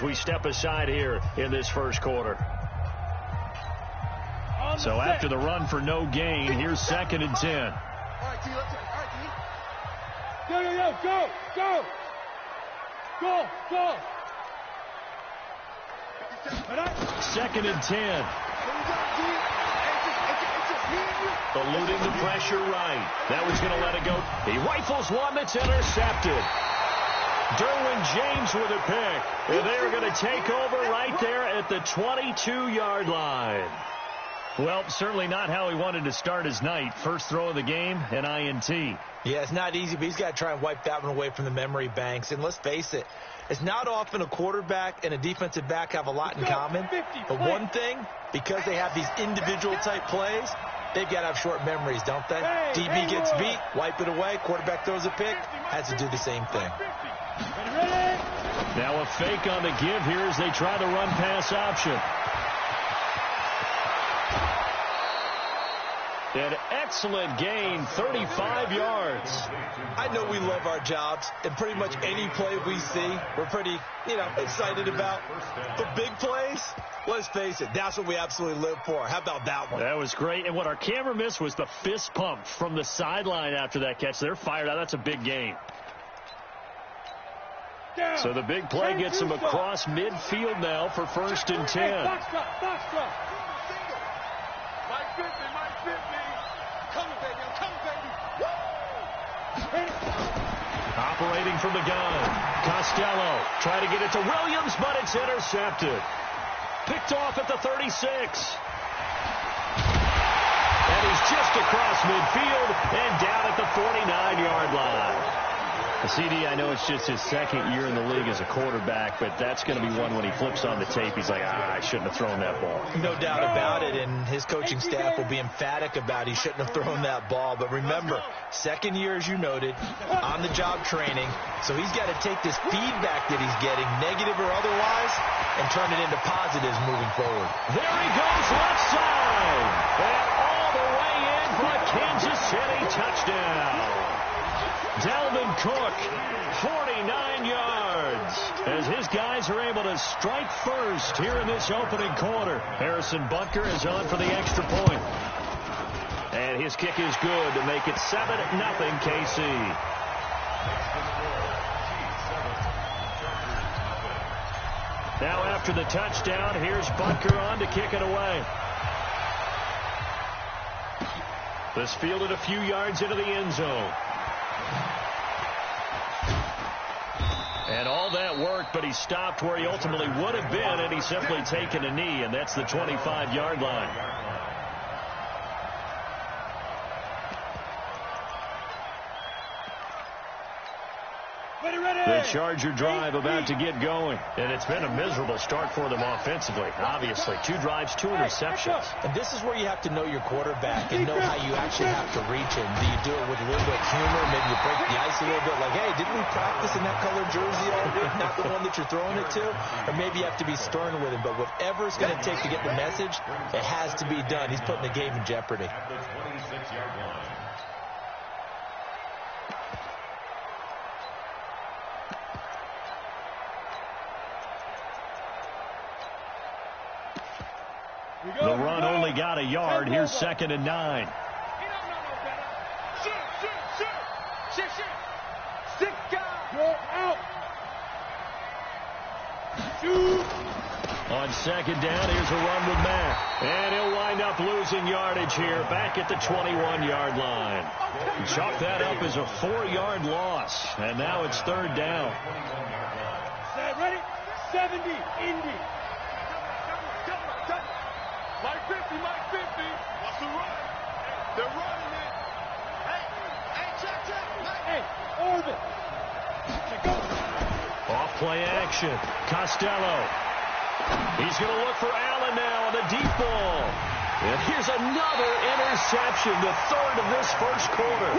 we step aside here in this first quarter. So after the run for no gain, here's 2nd and 10. All right, T, let's go. Go. 2nd and 10. Eluding the pressure right. That was going to let it go. He rifles one that's intercepted. Derwin James with a pick. And they're going to take over right there at the 22-yard line. Well, certainly not how he wanted to start his night. First throw of the game, an INT. Yeah, it's not easy, but he's got to try and wipe that one away from the memory banks. And let's face it, it's not often a quarterback and a defensive back have a lot in common. But one thing, because they have these individual type plays, they've got to have short memories, don't they? DB gets beat, wipe it away, quarterback throws a pick, has to do the same thing. Now a fake on the give here as they try the run-pass option. An excellent gain, 35 yards. I know we love our jobs, and pretty much any play we see, we're pretty, excited about. But big plays, let's face it, that's what we absolutely live for. How about that one? That was great. And what our camera missed was the fist pump from the sideline after that catch. They're fired out. That's a big gain. So the big play gets them across midfield now for 1st and 10. Box drop. Mike 50. Coming, baby. I'm coming, baby. Operating from the gun. Costello try to get it to Williams, but it's intercepted. Picked off at the 36. And he's just across midfield and down at the 49-yard line. CD, I know it's just his 2nd year in the league as a quarterback, but that's going to be one when he flips on the tape. He's like, I shouldn't have thrown that ball. No doubt about it, and his coaching staff will be emphatic about he shouldn't have thrown that ball. But remember, 2nd year, as you noted, on-the-job training, so he's got to take this feedback that he's getting, negative or otherwise, and turn it into positives moving forward. There he goes, left side, and all the way in for a Kansas City touchdown. Dalvin Cook, 49 yards, as his guys are able to strike first here in this opening quarter. Harrison Butker is on for the extra point. And his kick is good to make it 7-0 KC. Now after the touchdown, here's Butker on to kick it away. This fielded a few yards into the end zone. And all that worked, but he stopped where he ultimately would have been, and he's simply taken a knee, and that's the 25-yard line. The Charger drive about to get going, and it's been a miserable start for them offensively. Obviously, 2 drives, 2 interceptions. And this is where you have to know your quarterback and know how you actually have to reach him. Do you do it with a little bit of humor? Maybe you break the ice a little bit, like, hey, didn't we practice in that color jersey all week, not the one that you're throwing it to? Or maybe you have to be stern with him. But whatever it's going to take to get the message, it has to be done. He's putting the game in jeopardy. The run only got a yard. Here's 2nd and 9. On 2nd down, here's a run with Mack. And he'll wind up losing yardage here back at the 21-yard line. Chalk that up as a 4-yard loss. And now it's 3rd down. Ready? 70, Indy. Mike 50. What's the run? They're running it. Hey, check. Hey, orbit. Off play action. Costello. He's going to look for Allen now on the deep ball. And here's another interception, the 3rd of this first quarter.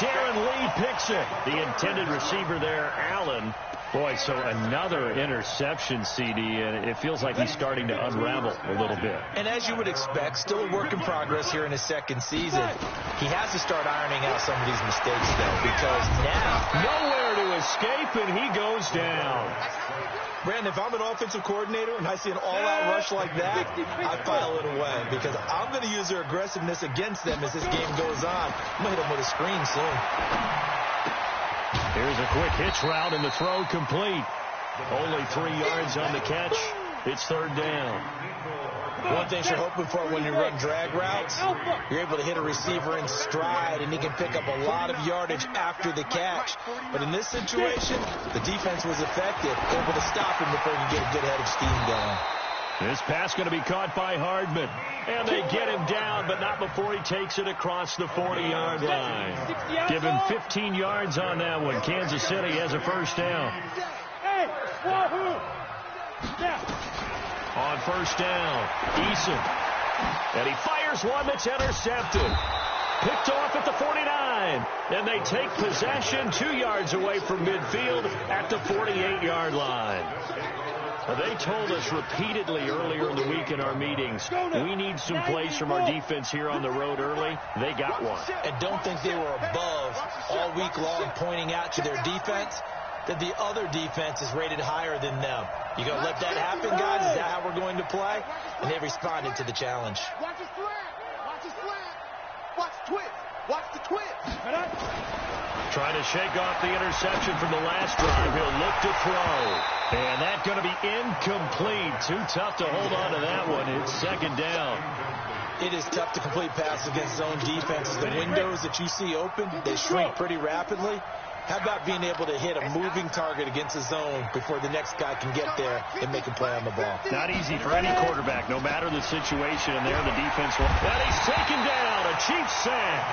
Darren Lee picks it. The intended receiver there, Allen. Boy, so another interception, CD, and it feels like he's starting to unravel a little bit. And as you would expect, still a work in progress here in his 2nd season. He has to start ironing out some of these mistakes, though, because now nowhere to escape, and he goes down. Brandon, if I'm an offensive coordinator and I see an all-out rush like that, I file it away because I'm going to use their aggressiveness against them as this game goes on. I'm going to hit them with a screen soon. Here's a quick hitch route, and the throw complete. Only 3 yards on the catch. It's third down. One thing you're hoping for when you run drag routes, you're able to hit a receiver in stride, and he can pick up a lot of yardage after the catch. But in this situation, the defense was effective, able to stop him before he could get a good head of steam going. This pass going to be caught by Hardman. And they get him down, but not before he takes it across the 40-yard line. Give him 15 yards on that one. Kansas City has a first down. On first down, Eason. And he fires one that's intercepted. Picked off at the 49. And they take possession 2 yards away from midfield at the 48-yard line. They told us repeatedly earlier in the week in our meetings, we need some plays from our defense here on the road early. They got one. And don't think they were above all week long pointing out to their defense that the other defense is rated higher than them. You going to let that happen, guys? Is that how we're going to play? And they responded to the challenge. Watch his flat. Watch his flat. Watch the twist. Watch the twist. Trying to shake off the interception from the last drive. He'll look to throw. And that's going to be incomplete. Too tough to hold on to that one. It's second down. It is tough to complete passes against zone defenses. The windows that you see open, they shrink pretty rapidly. How about being able to hit a moving target against a zone before the next guy can get there and make a play on the ball? Not easy for any quarterback, no matter the situation. And there the defense will. And he's taken down. A Chiefs sack.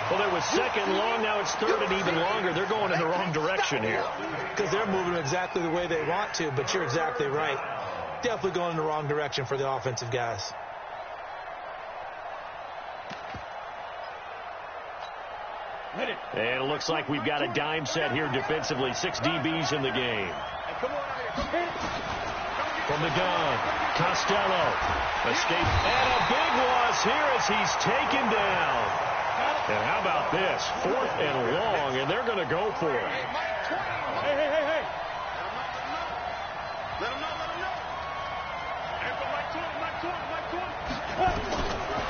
Well, there was second and long. Now it's third and even longer. They're going in the wrong direction here. Because they're moving exactly the way they want to, but you're exactly right. Definitely going in the wrong direction for the offensive guys. And it looks like we've got a dime set here defensively. 6 DBs in the game. From the gun, Costello. Escape. And a big loss here as he's taken down. And how about this? 4th and long, and they're going to go for it. Hey. Let him know.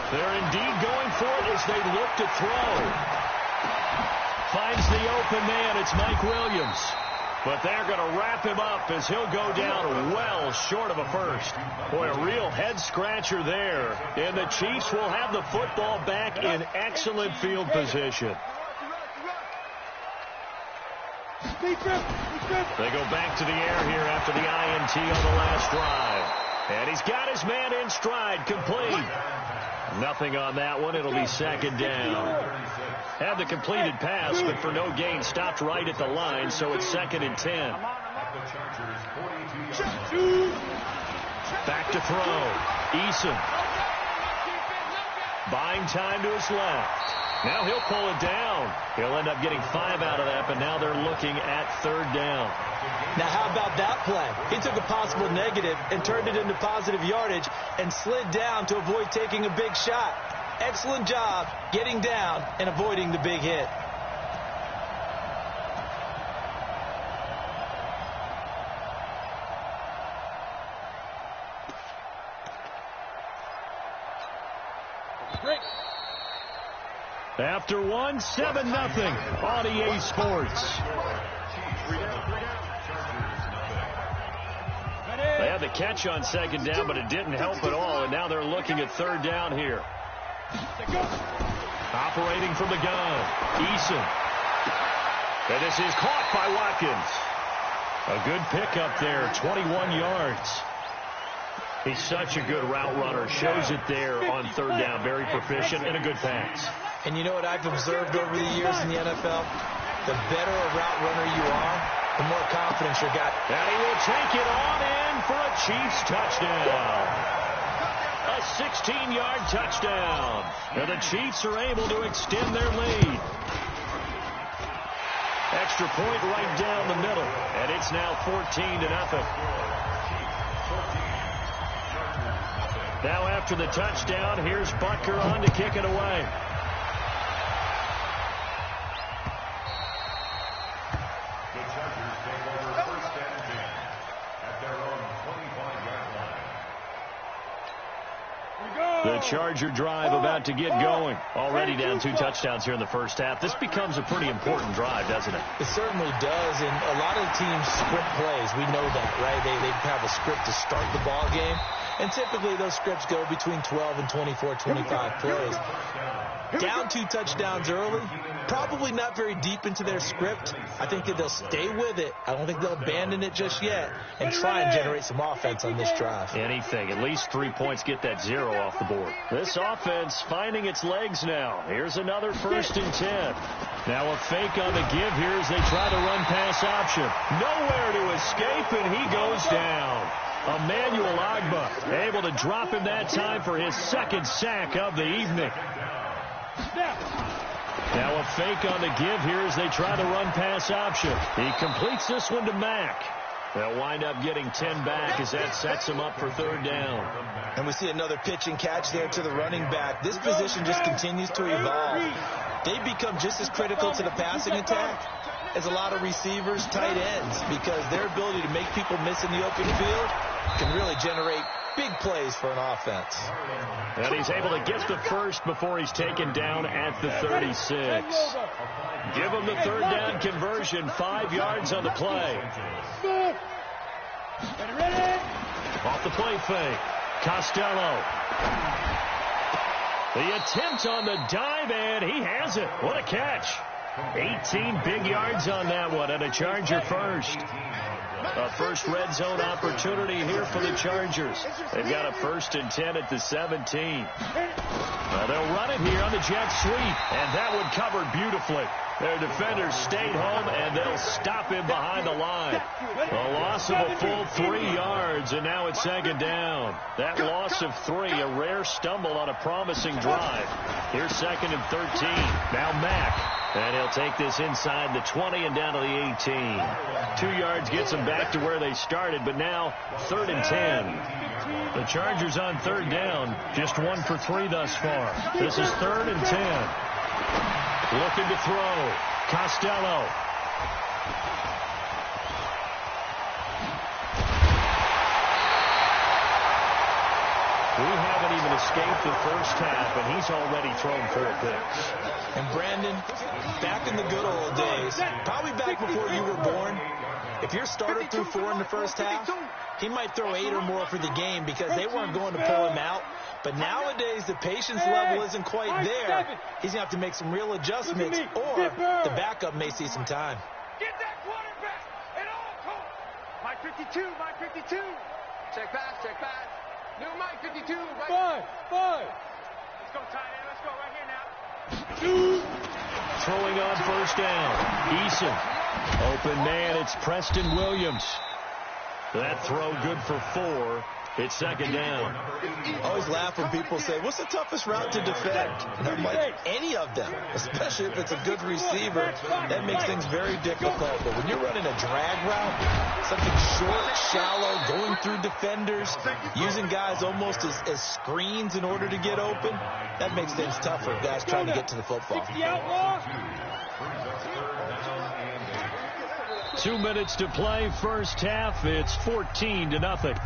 They're indeed going for it as they look to throw. Finds the open man. It's Mike Williams. But they're going to wrap him up as he'll go down well short of a first. Boy, a real head-scratcher there. And the Chiefs will have the football back in excellent field position. They go back to the air here after the INT on the last drive. And he's got his man in stride, complete. Nothing on that one. It'll be second down. Had the completed pass, but for no gain, stopped right at the line, so it's 2nd and 10. Back to throw. Eason. Buying time to his left. Now he'll pull it down. He'll end up getting 5 out of that, but now they're looking at third down. Now, how about that play? He took a possible negative and turned it into positive yardage and slid down to avoid taking a big shot. Excellent job getting down and avoiding the big hit. After one, 7-0 on EA Sports. They had the catch on second down, but it didn't help at all, and now they're looking at third down here. Operating from the gun, Eason. And this is caught by Watkins. A good pickup there, 21 yards. He's such a good route runner. Shows it there on third down. Very proficient and a good pass. And you know what I've observed over the years in the NFL? The better a route runner you are, the more confidence you got. And he will take it on in for a Chiefs touchdown. A 16-yard touchdown. And the Chiefs are able to extend their lead. Extra point right down the middle. And it's now 14-0. Now after the touchdown, here's Butker on to kick it away. The Charger drive about to get going. Already down 2 touchdowns here in the first half. This becomes a pretty important drive, doesn't it? It certainly does, and a lot of teams script plays. We know that, right? They have a script to start the ball game, and typically those scripts go between 12 and 24, 25 plays. Down 2 touchdowns early, probably not very deep into their script. I think that they'll stay with it. I don't think they'll abandon it just yet and try and generate some offense on this drive. Anything. At least 3 points, get that 0 off the board. This offense finding its legs now. Here's another 1st and 10. Now a fake on the give here as they try to run pass option. Nowhere to escape, and he goes down. Emmanuel Ogbah able to drop him that time for his 2nd sack of the evening. Now a fake on the give here as they try to run pass option. He completes this one to Mack. They'll wind up getting 10 back as that sets him up for 3rd down. And we see another pitch and catch there to the running back. This position just continues to evolve. They become just as critical to the passing attack as a lot of receivers, tight ends, because their ability to make people miss in the open field can really generate big plays for an offense. And he's able to get the first before he's taken down at the 36. Give him the 3rd down conversion, 5 yards on the play. Off the play fake, Costello. The attempt on the dive, and he has it. What a catch. 18 big yards on that one, and a Charger first. A first red zone opportunity here for the Chargers. They've got a 1st and 10 at the 17. Now they'll run it here on the jet sweep, and that one covered beautifully. Their defenders stayed home, and they'll stop him behind the line. A loss of a full 3 yards, and now it's 2nd down. That loss of 3, a rare stumble on a promising drive. Here's 2nd and 13. Now Mack. And he'll take this inside the 20 and down to the 18. 2 yards gets them back to where they started, but now 3rd and 10. The Chargers on 3rd down, just 1 for 3 thus far. This is 3rd and 10. Looking to throw. Costello. We haven't even escaped the first half, and he's already thrown 4 picks. And Brandon, back in the good old days, probably back before you were born, if your starter threw 4 in the first half, he might throw 8 or more for the game because they weren't going to pull him out. But nowadays, the patience level isn't quite there. He's going to have to make some real adjustments, or the backup may see some time. Get that quarterback at all costs. Mike 52, Mike 52. Check pass, check pass. New Mike 52. Right. 5. Let's go, tight end. Let's go right here now. Throwing on 1st down. Eason. Open man, it's Preston Williams. That throw good for 4. It's 2nd down. I always laugh when people say, what's the toughest route to defend? And I'm like, any of them, especially if it's a good receiver. That makes things very difficult. But when you're running a drag route, something short, shallow, going through defenders, using guys almost as screens in order to get open, that makes things tough for guys trying to get to the football. 2 minutes to play, first half. It's 14-0.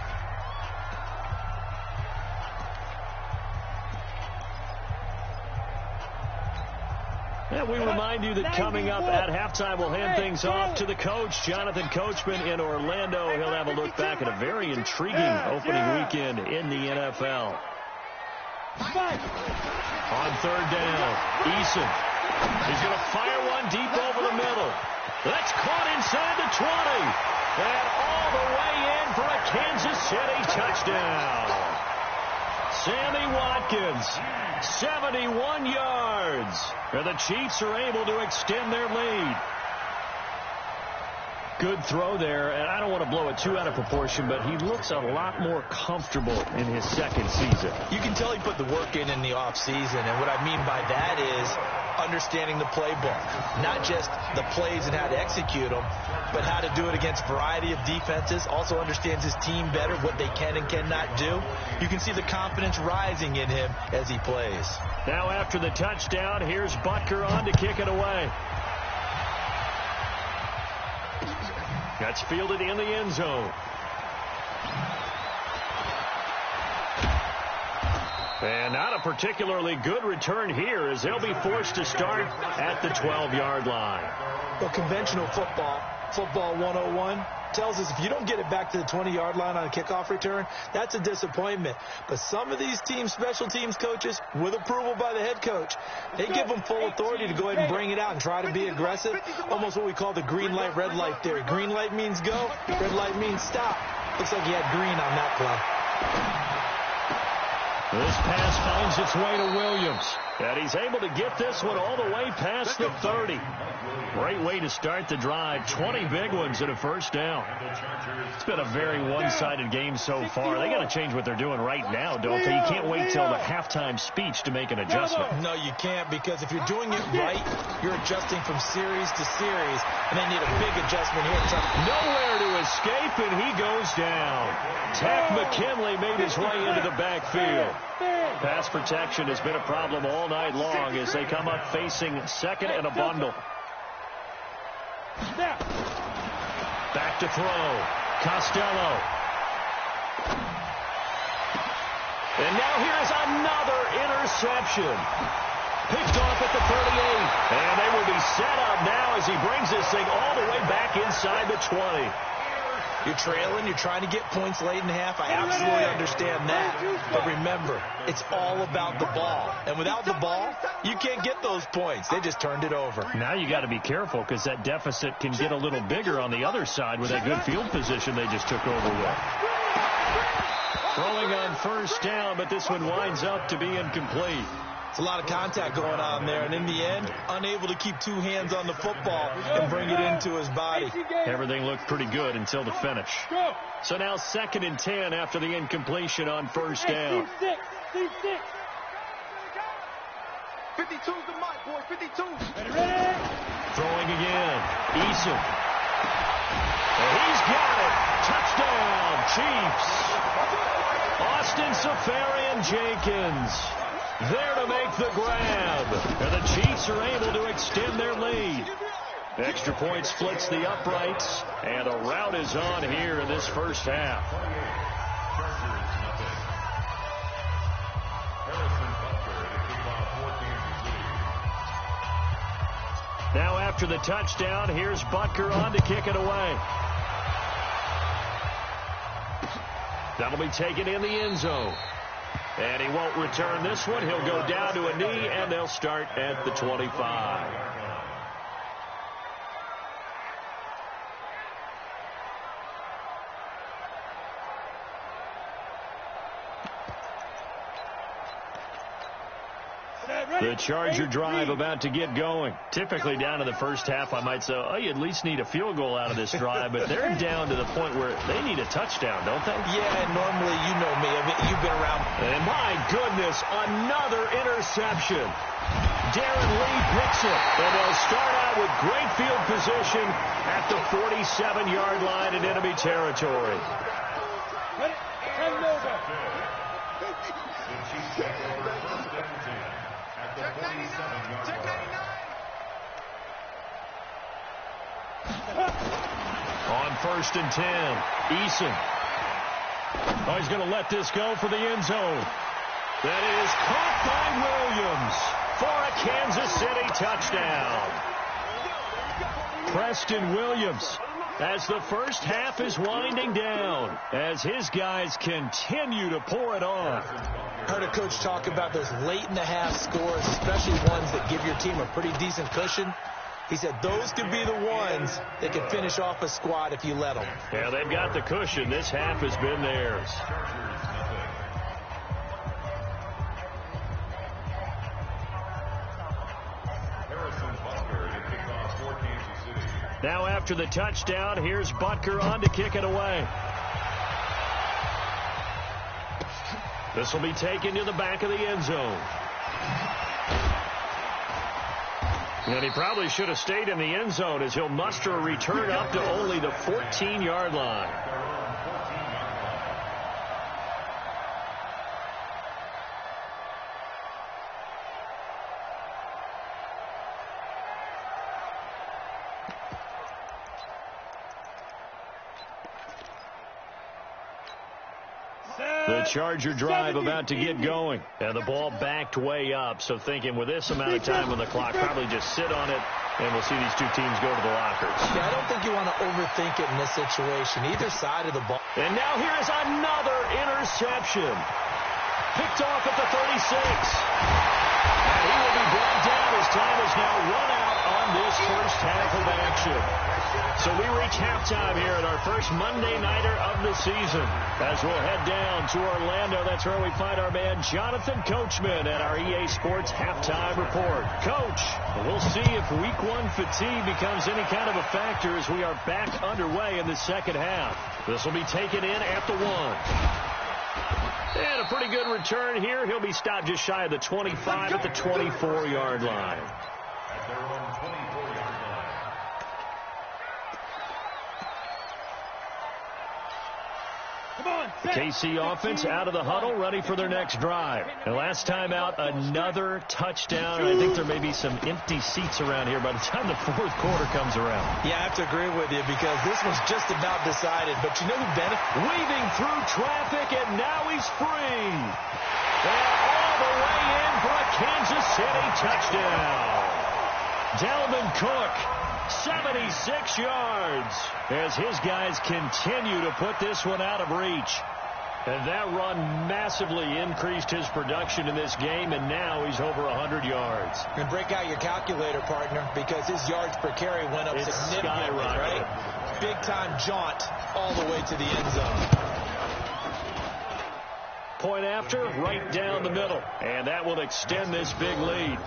And we remind you that coming up at halftime, we'll hand things off to the coach, Jonathan Coachman in Orlando. He'll have a look back at a very intriguing opening weekend in the NFL. On 3rd down, Eason. He's going to fire one deep over the middle. That's caught inside the 20. And all the way in for a Kansas City touchdown. Sammy Watkins, 71 yards. And the Chiefs are able to extend their lead. Good throw there, and I don't want to blow it too out of proportion, but he looks a lot more comfortable in his 2nd season. You can tell he put the work in the offseason, and what I mean by that is understanding the playbook. Not just the plays and how to execute them, but how to do it against a variety of defenses. Also understands his team better, what they can and cannot do. You can see the confidence rising in him as he plays. Now after the touchdown, here's Butker on to kick it away. That's fielded in the end zone. And not a particularly good return here as they'll be forced to start at the 12-yard line. Well, conventional football 101, tells us if you don't get it back to the 20-yard line on a kickoff return, that's a disappointment. But some of these teams, special teams coaches, with approval by the head coach, they give them full authority to go ahead and bring it out and try to be aggressive, almost what we call the green light, red light theory. Green light means go, red light means stop. Looks like he had green on that play. This pass finds its way to Williams. And he's able to get this one all the way past the 30. Great way to start the drive. 20 big ones and a first down. It's been a very one-sided game so far. They got to change what they're doing right now, don't they? You can't wait till the halftime speech to make an adjustment. No, you can't, because if you're doing it right, you're adjusting from series to series, and they need a big adjustment here. Nowhere to escape, and he goes down. Takk McKinley made his way into the backfield. Pass protection has been a problem all night long as they come up facing second and a bundle. Back to throw. Costello. And now here's another interception. Picked off at the 38. And they will be set up now as he brings this thing all the way back inside the 20. You're trailing, you're trying to get points late in half. I absolutely understand that. But remember, it's all about the ball. And without the ball, you can't get those points. They just turned it over. Now you got to be careful because that deficit can get a little bigger on the other side with that good field position they just took over with. Throwing on first down, but this one winds up to be incomplete. It's a lot of contact going on there, and in the end, unable to keep two hands on the football and bring it into his body. Everything looked pretty good until the finish. So now 2nd and 10 after the incompletion on first down. 52's the mic, boys. 52. Throwing again. Eason. And he's got it. Touchdown, Chiefs. Austin Seferian-Jenkins there to make the grab. And the Chiefs are able to extend their lead. Extra point splits the uprights. And a rout is on here in this first half. Now after the touchdown, here's Butker on to kick it away. That'll be taken in the end zone. And he won't return this one. He'll go down to a knee, and they'll start at the 25. The Charger drive about to get going. Typically down in the first half, I might say, oh, you at least need a field goal out of this drive, but they're down to the point where they need a touchdown, don't they? Yeah, normally, you know me. I mean, you've been around. And my goodness, another interception. Darren Lee picks it, and they'll start out with great field position at the 47-yard line in enemy territory. On 1st and 10, Eason. Oh, he's going to let this go for the end zone. That is caught by Williams for a Kansas City touchdown. Preston Williams, as the first half is winding down, as his guys continue to pour it on. Heard a coach talk about those late-in-the-half scores, especially ones that give your team a pretty decent cushion. He said those could be the ones that could finish off a squad if you let them. Yeah, they've got the cushion. This half has been theirs. Now after the touchdown, here's Butker on to kick it away. This will be taken to the back of the end zone. And he probably should have stayed in the end zone as he'll muster a return up to only the 14-yard line. The Charger drive about to get going. And the ball backed way up. So thinking with this amount of time on the clock, probably just sit on it, and we'll see these two teams go to the lockers. Yeah, I don't think you want to overthink it in this situation. Either side of the ball. And now here's another interception. Picked off at the 36. And he will be brought down as time is now run out on this first half of action. So we reach halftime here at our first Monday Nighter of the season. As we'll head down to Orlando, that's where we find our man Jonathan Coachman at our EA Sports Halftime Report. Coach, we'll see if Week 1 fatigue becomes any kind of a factor as we are back underway in the second half. This will be taken in at the 1. And a pretty good return here. He'll be stopped just shy of the 25 at the 24-yard line. At their own 24-yard line. The KC offense out of the huddle, ready for their next drive. And last time out, another touchdown. And I think there may be some empty seats around here by the time the fourth quarter comes around. Yeah, I have to agree with you because this one's just about decided. But you know who benefited? Weaving through traffic, and now he's free. And all the way in for a Kansas City touchdown. Dalvin Cook, 76 yards, as his guys continue to put this one out of reach. And that run massively increased his production in this game, and now he's over 100 yards. And break out your calculator, partner, because his yards per carry went up significantly, right? Big-time jaunt all the way to the end zone. Point after, right down the middle. And that will extend this big lead.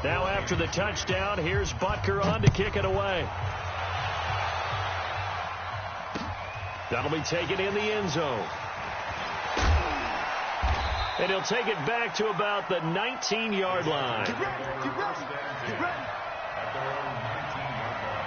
Now after the touchdown, here's Butker on to kick it away. That'll be taken in the end zone. And he'll take it back to about the 19-yard line. Get ready. At their own 19-yard line.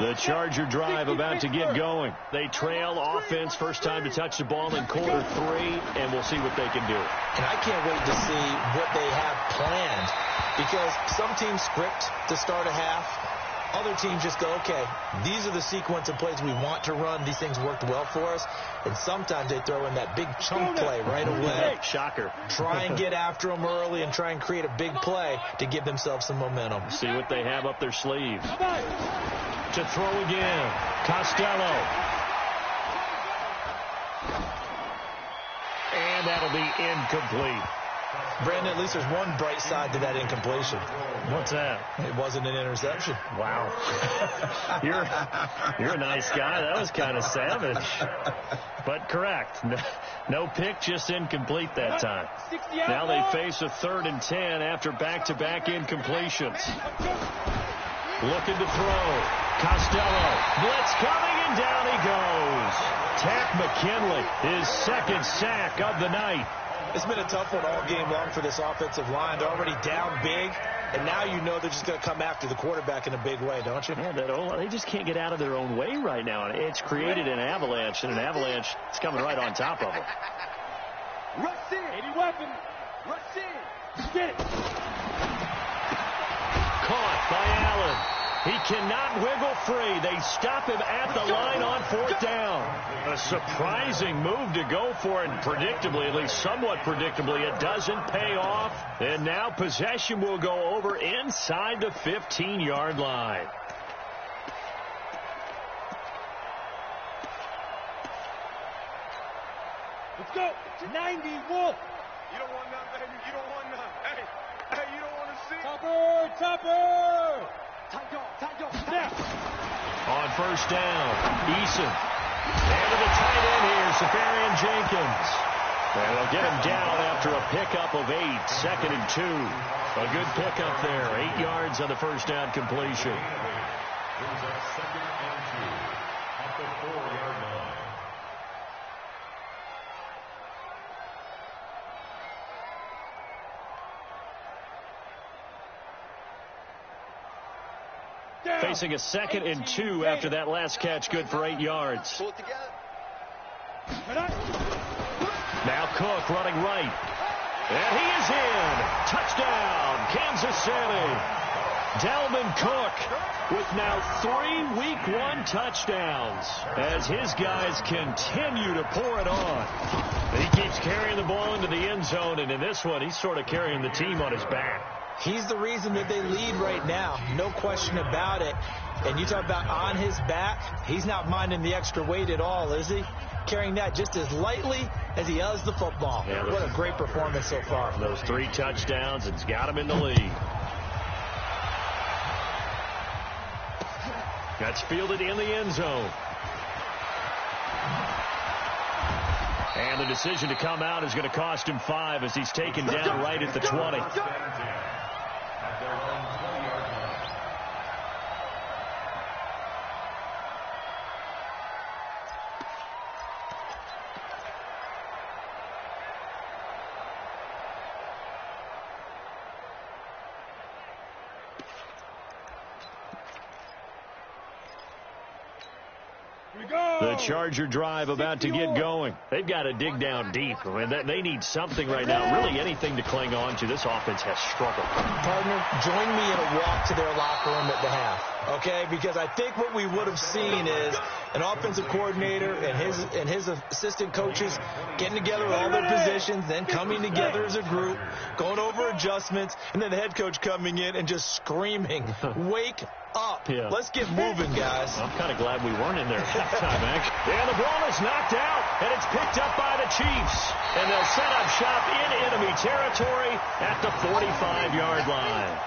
The Charger drive about to get going. They trail offense, first time to touch the ball in quarter 3, and we'll see what they can do. And I can't wait to see what they have planned because some teams script to start a half. Other teams just go, okay, these are the sequence of plays we want to run. These things worked well for us. And sometimes they throw in that big chunk play right away. Shocker. Try and get after them early and try and create a big play to give themselves some momentum. See what they have up their sleeve. To throw again. Costello. And that'll be incomplete. Brandon, at least there's one bright side to that incompletion. What's that? It wasn't an interception. Wow. You're a nice guy. That was kind of savage. But correct. No pick, just incomplete that time. Now they face a 3rd and 10 after back-to-back incompletions. Looking to throw. Costello. Blitz coming, and down he goes. Takk McKinley, his 2nd sack of the night. It's been a tough one all game long for this offensive line. They're already down big, and now you know they're just going to come after the quarterback in a big way, don't you? Yeah, they just can't get out of their own way right now. It's created an avalanche, and an avalanche is coming right on top of them. Rush in. Any weapon. Rush in. Get it. Caught by Allen. He cannot wiggle free. They stop him at the line on 4th down. A surprising move to go for it, and predictably, at least somewhat predictably, it doesn't pay off. And now possession will go over inside the 15-yard line. Let's go. 91. You don't want none, baby. You don't want none. Hey, you don't want to see. Topper. Tight dog. Now. On 1st down, Eason. And to the tight end here, Safarian Jenkins. And they'll get him down after a pickup of 8, 2nd and 2. A good pickup there, 8 yards on the 1st down completion. Brings up 2nd and 2 at the 4-yard line. Facing a 2nd and 2 after that last catch, good for 8 yards. Pull it together. Now Cook running right. And he is in. Touchdown, Kansas City. Dalvin Cook with now 3 Week 1 touchdowns as his guys continue to pour it on. He keeps carrying the ball into the end zone, and in this one, he's sort of carrying the team on his back. He's the reason that they lead right now. No question about it. And you talk about on his back, he's not minding the extra weight at all, is he? Carrying that just as lightly as he does the football. Yeah, what a great performance so far. Those 3 touchdowns, it's got him in the lead. That's fielded in the end zone. And the decision to come out is going to cost him 5 as he's taken down right at the 20. The Charger drive about to get going. They've got to dig down deep. I mean, they need something right now, really anything to cling on to. This offense has struggled. Partner, join me in a walk to their locker room at the half, okay? Because I think what we would have seen is an offensive coordinator and his assistant coaches getting together all their positions, then coming together as a group, going over adjustments, and then the head coach coming in and just screaming, "Wake up. Yeah. Let's get moving, guys." I'm kind of glad we weren't in there at halftime, Hank. And the ball is knocked out, and it's picked up by the Chiefs. And they'll set up shop in enemy territory at the 45-yard line.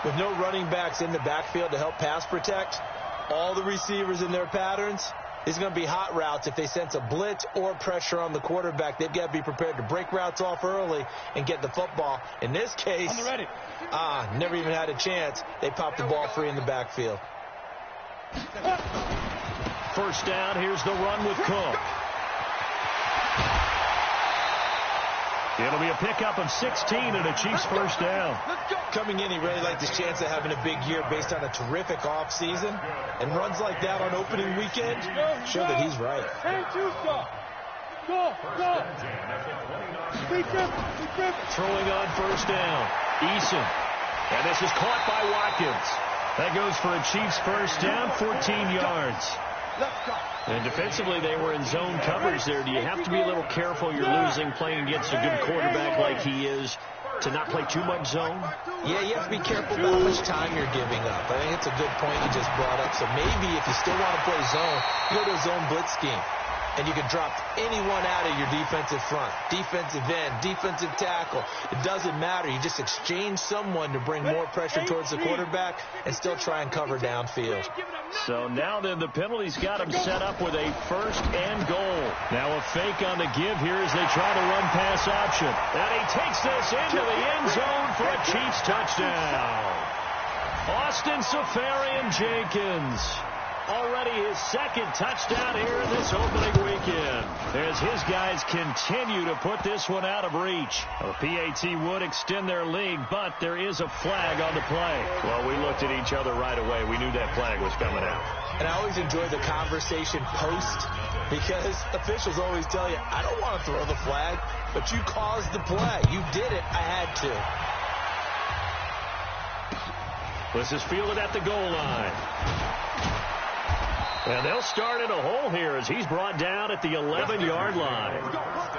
With no running backs in the backfield to help pass protect, all the receivers in their patterns, these are going to be hot routes. If they sense a blitz or pressure on the quarterback, they've got to be prepared to break routes off early and get the football. In this case, never even had a chance. They popped the ball free in the backfield. First down, here's the run with Cook. It'll be a pickup of 16 and a Chiefs first down. Coming in, he really liked his chance of having a big year based on a terrific offseason. And runs like that on opening weekend show that he's right. Throwing on first down. Eason. And this is caught by Watkins. That goes for a Chiefs first down, 14 yards. And defensively, they were in zone coverage there. Do you have to be a little careful? You're losing, playing against a good quarterback like he is, to not play too much zone? Yeah, you have to be careful about how much time you're giving up. I think it's a good point you just brought up. So maybe if you still want to play zone, you go to a zone blitz scheme. And you can drop anyone out of your defensive front, defensive end, defensive tackle. It doesn't matter. You just exchange someone to bring more pressure towards the quarterback and still try and cover downfield. So now then the penalty's got him set up with a first and goal. Now a fake on the give here as they try to run pass option. And he takes this into the end zone for a Chiefs touchdown. Austin Seferian-Jenkins. Already his second touchdown here in this opening weekend as his guys continue to put this one out of reach. Well, PAT would extend their lead, but there is a flag on the play. Well, we looked at each other right away. We knew that flag was coming out. And I always enjoy the conversation post because officials always tell you, I don't want to throw the flag, but you caused the play. You did it. I had to. This is fielded at the goal line. And they'll start in a hole here as he's brought down at the 11-yard line.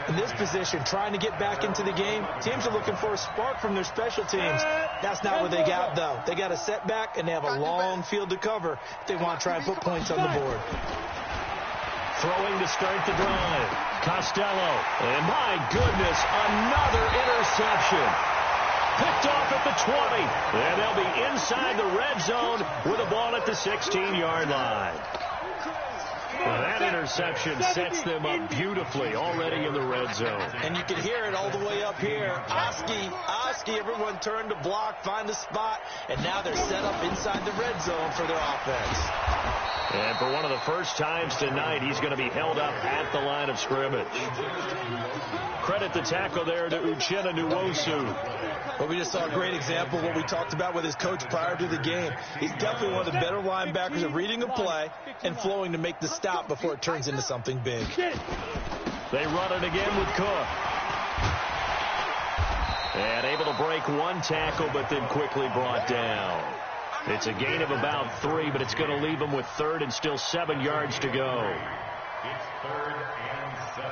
In this position, trying to get back into the game, teams are looking for a spark from their special teams. That's not what they got, though. They got a setback, and they have a long field to cover if they want to try and put points on the board. Throwing to start the drive. Costello. And my goodness, another interception. Picked off at the 20. And they'll be inside the red zone with a ball at the 16-yard line. That interception sets them up beautifully already in the red zone. And you can hear it all the way up here. Oski, everyone turned to block, find a spot, and now they're set up inside the red zone for their offense. And for one of the first times tonight, he's going to be held up at the line of scrimmage. Credit the tackle there to Uchenna Nwosu. But we just saw a great example of what we talked about with his coach prior to the game. He's definitely one of the better linebackers at reading a play and flowing to make the stop before it turns into something big. They run it again with Cook. And able to break one tackle, but then quickly brought down. It's a gain of about 3, but it's going to leave them with 3rd and still 7 yards to go. It's 3rd and 7.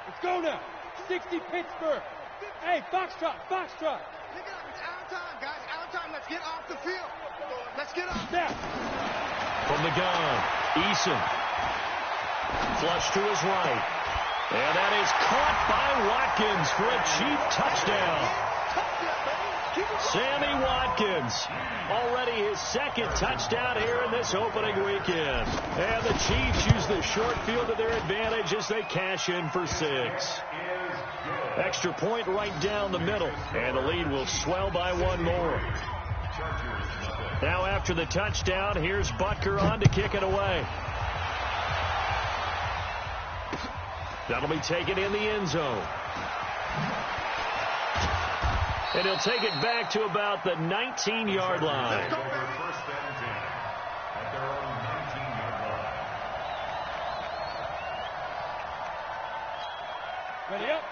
Let's go now. 60 Pittsburgh. Hey, Foxtrot. Pick it up. It's out of time, guys. Out of time. Let's get off the field. Let's get off. Now. From the gun, Eason. Flush to his right. And that is caught by Watkins for a Chief touchdown. Sammy Watkins, already his 2nd touchdown here in this opening weekend. And the Chiefs use the short field to their advantage as they cash in for 6. Extra point right down the middle, and the lead will swell by 1 more. Now after the touchdown, here's Butker on to kick it away. That'll be taken in the end zone. And he'll take it back to about the 19-yard line.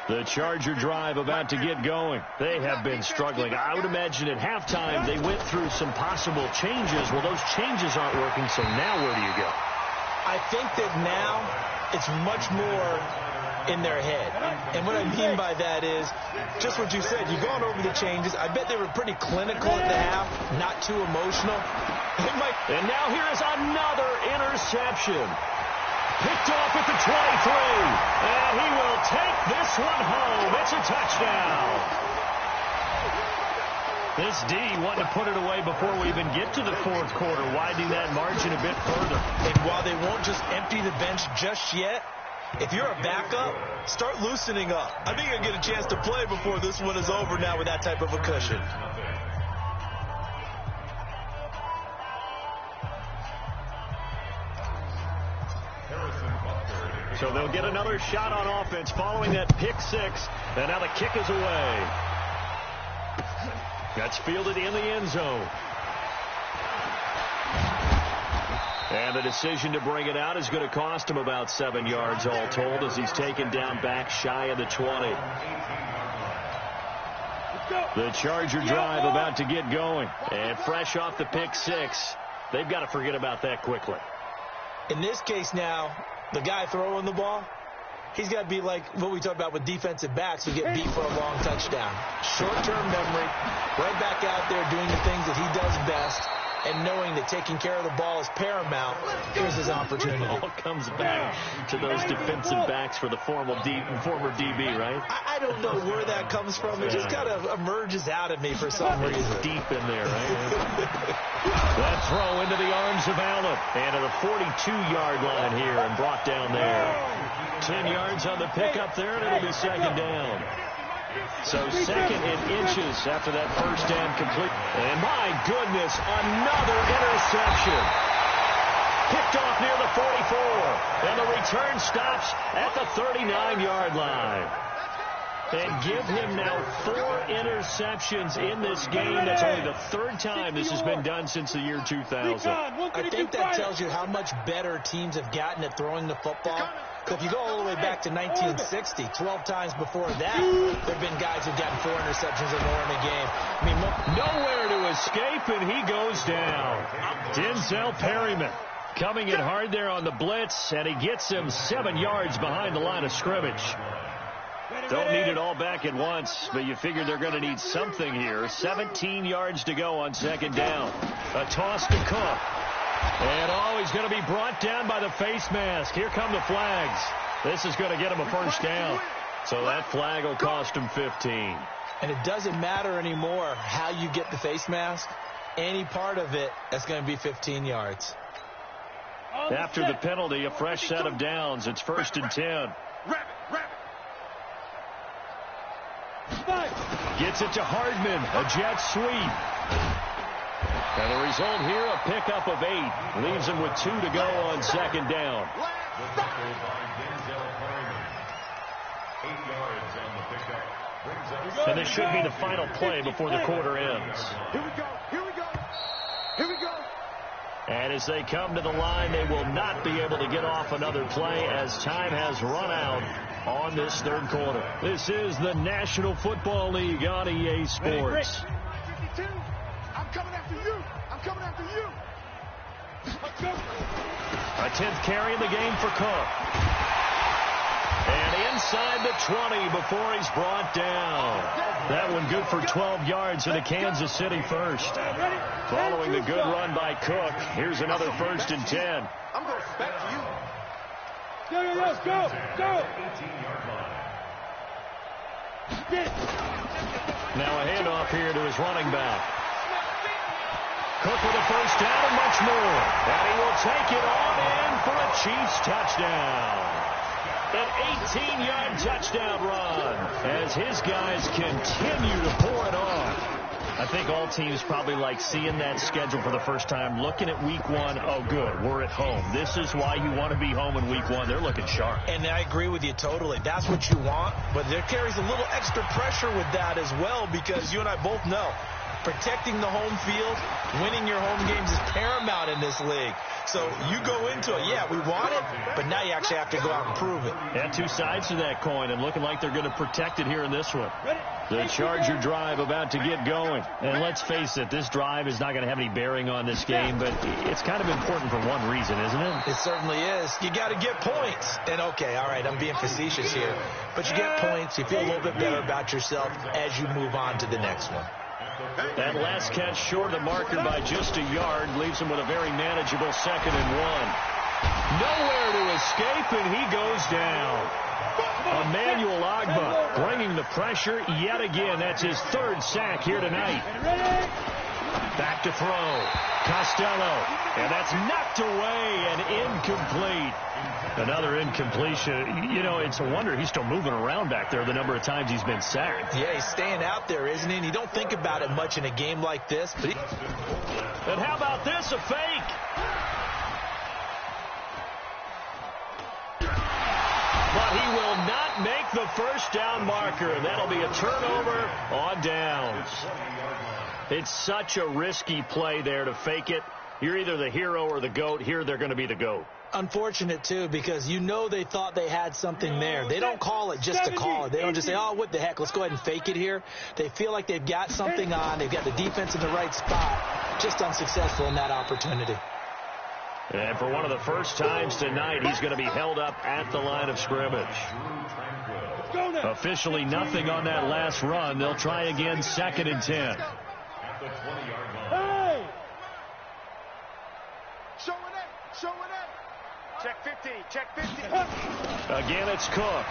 The Charger drive about to get going. They have been struggling. I would imagine at halftime they went through some possible changes. Well, those changes aren't working, so now where do you go? I think that now it's much more in their head. And what I mean by that is just what you said. You've gone over the changes. I bet they were pretty clinical at the half, not too emotional. And now here is another interception. Picked off at the 23. And he will take this one home. It's a touchdown. This D wanted to put it away before we even get to the 4th quarter, widening that margin a bit further. And while they won't just empty the bench just yet, if you're a backup, start loosening up. I think you'll get a chance to play before this one is over now with that type of a cushion. So they'll get another shot on offense following that pick 6. And now the kick is away. That's fielded in the end zone. And the decision to bring it out is going to cost him about 7 yards all told as he's taken down back shy of the 20. The Charger drive about to get going. And fresh off the pick 6, they've got to forget about that quickly. In this case now, the guy throwing the ball, he's got to be like what we talked about with defensive backs who get beat for a long touchdown. Short-term memory, right back out there doing the things that he does best, and knowing that taking care of the ball is paramount. Here's his opportunity. It all comes back to those defensive backs for the former DB, right? I don't know where that comes from. It just kind of emerges out of me for some reason. Deep in there, right? That throw into the arms of Allen. And to the 42-yard line here and brought down there. 10 yards on the pickup there, and it'll be 2nd down. So 2nd and inches after that first down complete. And my goodness, another interception. Picked off near the 44. And the return stops at the 39-yard line. And give him now 4 interceptions in this game. That's only the 3rd time this has been done since the year 2000. I think that tells you how much better teams have gotten at throwing the football. If you go all the way back to 1960, 12 times before that, there have been guys who've gotten 4 interceptions or more in a game. I mean, nowhere to escape, and he goes down. Denzel Perryman coming in hard there on the blitz, and he gets him 7 yards behind the line of scrimmage. Don't need it all back at once, but you figure they're going to need something here. 17 yards to go on 2nd down. A toss to Cook. And he's going to be brought down by the face mask. Here come the flags. This is going to get him a first down. So that flag will cost him 15. And it doesn't matter anymore how you get the face mask. Any part of it, that's going to be 15 yards. After the penalty, a fresh set of downs. It's 1st and 10. Gets it to Hardman. A jet sweep. And the result here, a pickup of 8. Leaves him with 2 to go on 2nd down. 8 yards on the pickup. And this should be the final play before the quarter ends. Here we go. Here we go. Here we go. And as they come to the line, they will not be able to get off another play as time has run out on this 3rd quarter. This is the National Football League on EA Sports. I'm coming after you. I'm coming after you. Let's go. A 10th carry in the game for Cook. And inside the 20 before he's brought down. That one good for 12 yards in a Kansas City first. Following the good run by Cook, here's another 1st and 10. I'm going back to you. Go. Now a handoff here to his running back. Cook with a 1st down and much more. And he will take it on in for a Chiefs touchdown. An 18-yard touchdown run as his guys continue to pour it on. I think all teams probably like seeing that schedule for the first time, looking at week 1. Oh, good, we're at home. This is why you want to be home in week 1. They're looking sharp. And I agree with you totally. That's what you want, but there carries a little extra pressure with that as well because you and I both know protecting the home field, winning your home games is paramount in this league. So you go into it, yeah, we want it, but now you actually have to go out and prove it. Yeah, 2 sides to that coin, and looking like they're going to protect it here in this one. The Charger drive about to get going. And let's face it, this drive is not going to have any bearing on this game, but it's kind of important for one reason, isn't it? It certainly is. You got to get points. And, okay, all right, I'm being facetious here, but you get points, you feel a little bit better about yourself as you move on to the next one. That last catch short of the marker by just a yard leaves him with a very manageable 2nd and 1. Nowhere to escape, and he goes down. Emmanuel Ogbah bringing the pressure yet again. That's his 3rd sack here tonight. Back to throw. Costello. And that's knocked away and incomplete. Another incompletion. You know, it's a wonder he's still moving around back there the number of times he's been sacked. Yeah, he's staying out there, isn't he? And you don't think about it much in a game like this. But and how about this, a fake? But he will not make the 1st down marker. And that'll be a turnover on downs. It's such a risky play there to fake it. You're either the hero or the GOAT. Here they're going to be the GOAT. Unfortunate, too, because you know they thought they had something there. They don't call it just to call it. They don't just say, oh, what the heck, let's go ahead and fake it here. They feel like they've got something on. They've got the defense in the right spot. Just unsuccessful in that opportunity. And for one of the first times tonight, he's going to be held up at the line of scrimmage. Officially nothing on that last run. They'll try again, 2nd and 10. At the 20-yard line. Hey! Showing it. Check 50. Check 50. Again, it's Cook.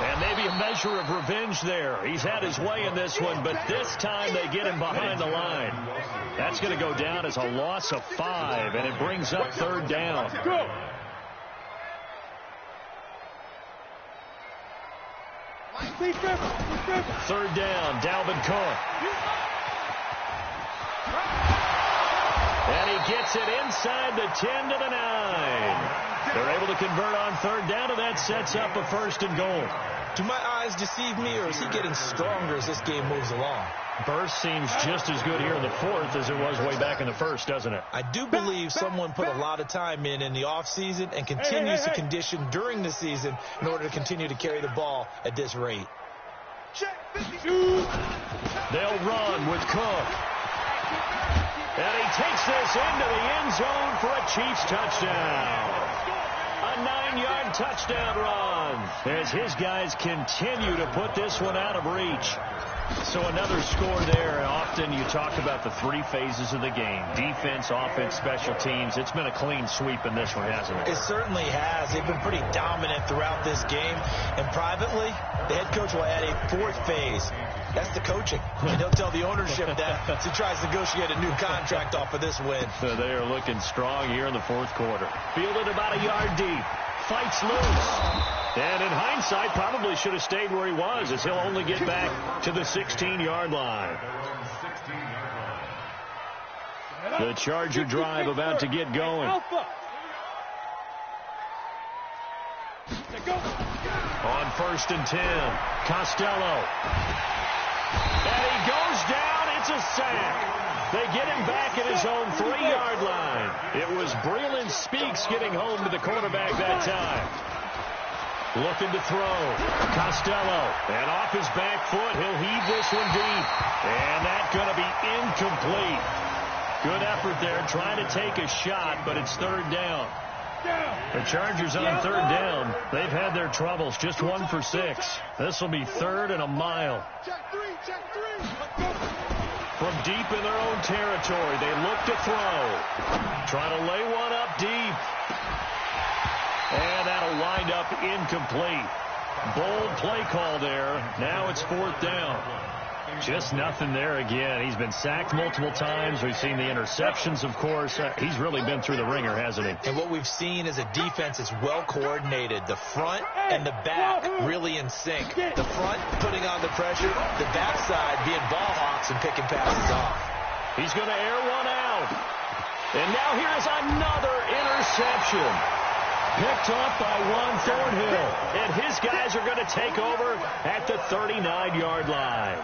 And maybe a measure of revenge there. He's had his way in this one, but this time they get him behind the line. That's going to go down as a loss of 5, and it brings up 3rd down. Go. Third down, Dalvin Cook. And he gets it inside the 10 to the 9. They're able to convert on 3rd down, and that sets up a 1st and goal. Do my eyes deceive me, or is he getting stronger as this game moves along? Burst seems just as good here in the 4th as it was way back in the 1st, doesn't it? I do believe someone put a lot of time in the offseason and continues to condition during the season in order to continue to carry the ball at this rate. They'll run with Cook. And he takes this into the end zone for a Chiefs touchdown. A 9-yard touchdown run as his guys continue to put this one out of reach. So another score there. Often you talk about the three phases of the game: defense, offense, special teams. It's been a clean sweep in this one, hasn't it? It certainly has. They've been pretty dominant throughout this game. And privately, the head coach will add a fourth phase. That's the coaching. And he'll tell the ownership that as he tries to negotiate a new contract off of this win. So they are looking strong here in the fourth quarter. Fielded about a yard deep. Fights loose. And in hindsight, probably should have stayed where he was, as he'll only get back to the 16-yard line. The Charger drive about to get going. On 1st and 10, Costello. And he goes down. It's a sack. They get him back at his own 3-yard line. It was Breland Speaks getting home to the quarterback that time. Looking to throw. Costello. And off his back foot, he'll heave this one deep. And that's going to be incomplete. Good effort there, trying to take a shot, but it's 3rd down. The Chargers on 3rd down. They've had their troubles, just 1 for 6. This will be 3rd and a mile. From deep in their own territory, they look to throw. Trying to lay one up deep. And that'll wind up incomplete. Bold play call there. Now it's 4th down. Just nothing there again. He's been sacked multiple times. We've seen the interceptions, of course. He's really been through the ringer, hasn't he? And what we've seen is a defense that's well coordinated. The front and the back really in sync. The front putting on the pressure. The backside being ball hawks and picking passes off. He's going to air one out. And now here's another interception. Picked off by Juan Thornhill. And his guys are going to take over at the 39-yard line.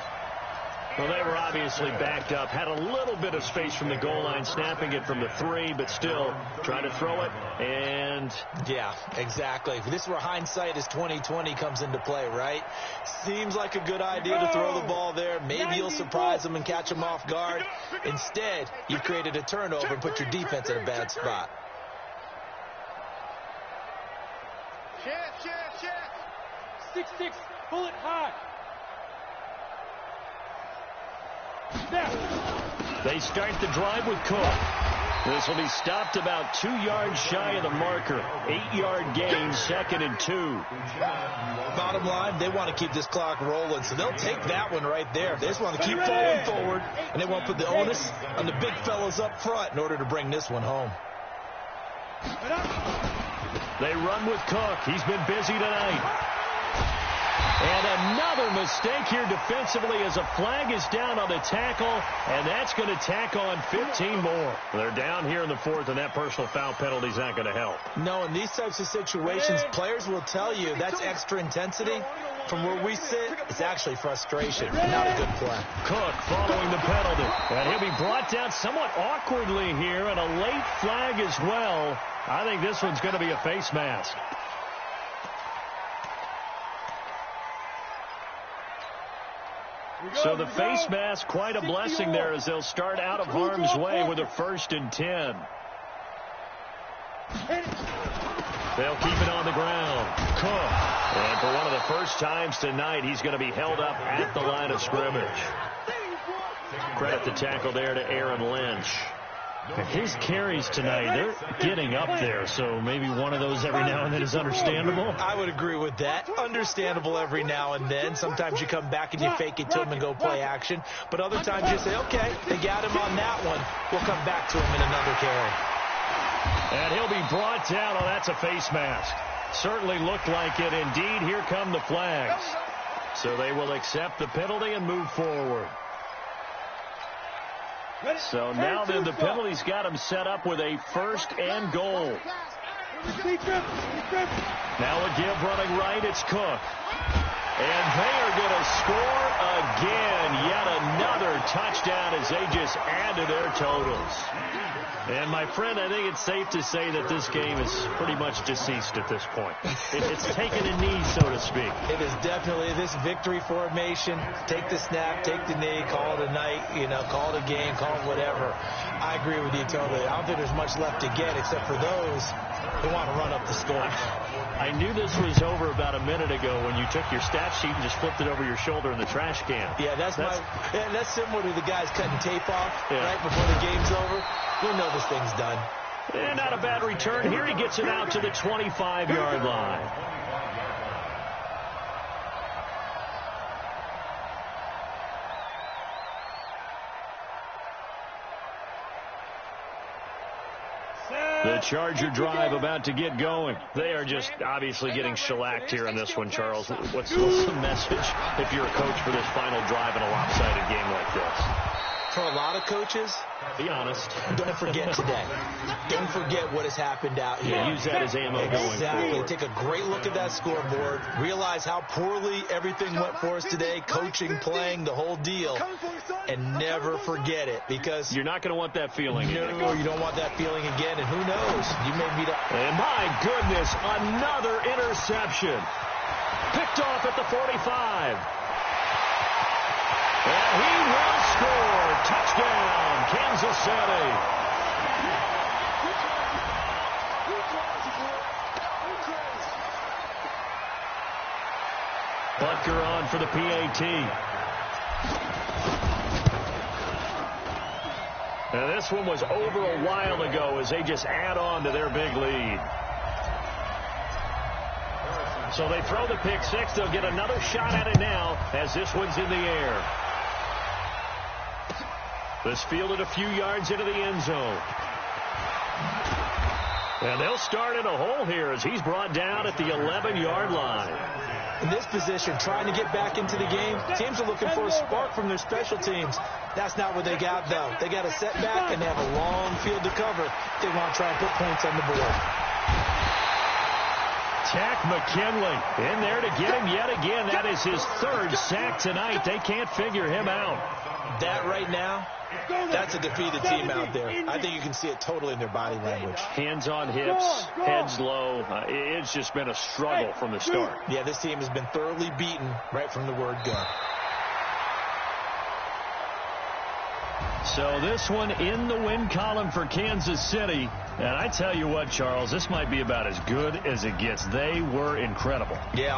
Well, they were obviously backed up. Had a little bit of space from the goal line, snapping it from the 3, but still trying to throw it. And yeah, exactly. This is where hindsight is 20/20 comes into play, right? Seems like a good idea to throw the ball there. Maybe you'll surprise them and catch them off guard. Instead, you've created a turnover and put your defense in a bad spot. Shift. 6-6, pull it high. They start the drive with Cook. This will be stopped about 2 yards shy of the marker. 8-yard gain, 2nd and 2. Bottom line, they want to keep this clock rolling, so they'll take that one right there. They just want to keep falling forward, and they want to put the onus on the big fellas up front in order to bring this one home. They run with Cook. He's been busy tonight. And another mistake here defensively as a flag is down on the tackle, and that's going to tack on 15 more. They're down here in the 4th, and that personal foul penalty is not going to help. No, in these types of situations, players will tell you that's extra intensity. From where we sit, it's actually frustration, not a good play. Cook following the penalty, and he'll be brought down somewhat awkwardly here, and a late flag as well. I think this one's going to be a face mask. So the face mask, quite a blessing there as they'll start out of harm's way with a 1st and 10. They'll keep it on the ground. Cook. And for one of the first times tonight, he's going to be held up at the line of scrimmage. Credit the tackle there to Aaron Lynch. His carries tonight, they're getting up there, so maybe one of those every now and then is understandable. I would agree with that. Understandable every now and then. Sometimes you come back and you fake it to him and go play action. But other times you say, okay, they got him on that one. We'll come back to him in another carry. And he'll be brought down. Oh, that's a face mask. Certainly looked like it. Indeed, here come the flags. So they will accept the penalty and move forward. So now then the penalty's got him set up with a 1st and goal. Now a give running right, it's Cook. And they are going to score again. Yet another touchdown as they just add to their totals. And, my friend, I think it's safe to say that this game is pretty much deceased at this point. It's taken a knee, so to speak. It is definitely this victory formation. Take the snap, take the knee, call it a night, call it a game, call it whatever. I agree with you totally. I don't think there's much left to get except for those who want to run up the score. I knew this was over about a minute ago when you took your stat ref sheet and just flipped it over your shoulder in the trash can. Yeah, that's similar to the guys cutting tape off right before the game's over. You'll know this thing's done. And not a bad return here. He gets it out to the 25-yard line. The Charger drive about to get going. They are just obviously getting shellacked here in this one, Charles. What's the message if you're a coach for this final drive in a lopsided game like this? For a lot of coaches, be honest, don't forget today. Don't forget what has happened out here. Use that as ammo going forward. Exactly. Take a great look at that scoreboard. Realize how poorly everything went for us today, coaching, playing, the whole deal. And never forget it, because you're not going to want that feeling. No, you don't want that feeling again. And who knows? You may be And my goodness, another interception. Picked off at the 45. And he will score. Touchdown, Kansas City. Butker on for the PAT. Now this one was over a while ago as they just add on to their big lead. So they throw the pick six. They'll get another shot at it now as this one's in the air. This fielded a few yards into the end zone. And they'll start in a hole here as he's brought down at the 11-yard line. In this position, trying to get back into the game, teams are looking for a spark from their special teams. That's not what they got, though. They got a setback, and they have a long field to cover. They want to try and put points on the board. Takk McKinley in there to get him yet again. That is his third sack tonight. They can't figure him out. That right now, that's a defeated team out there. I think you can see it totally in their body language. Hands on hips, heads low. It's just been a struggle from the start. Yeah, this team has been thoroughly beaten right from the word go. So this one in the win column for Kansas City. And I tell you what, Charles, this might be about as good as it gets. They were incredible. Yeah,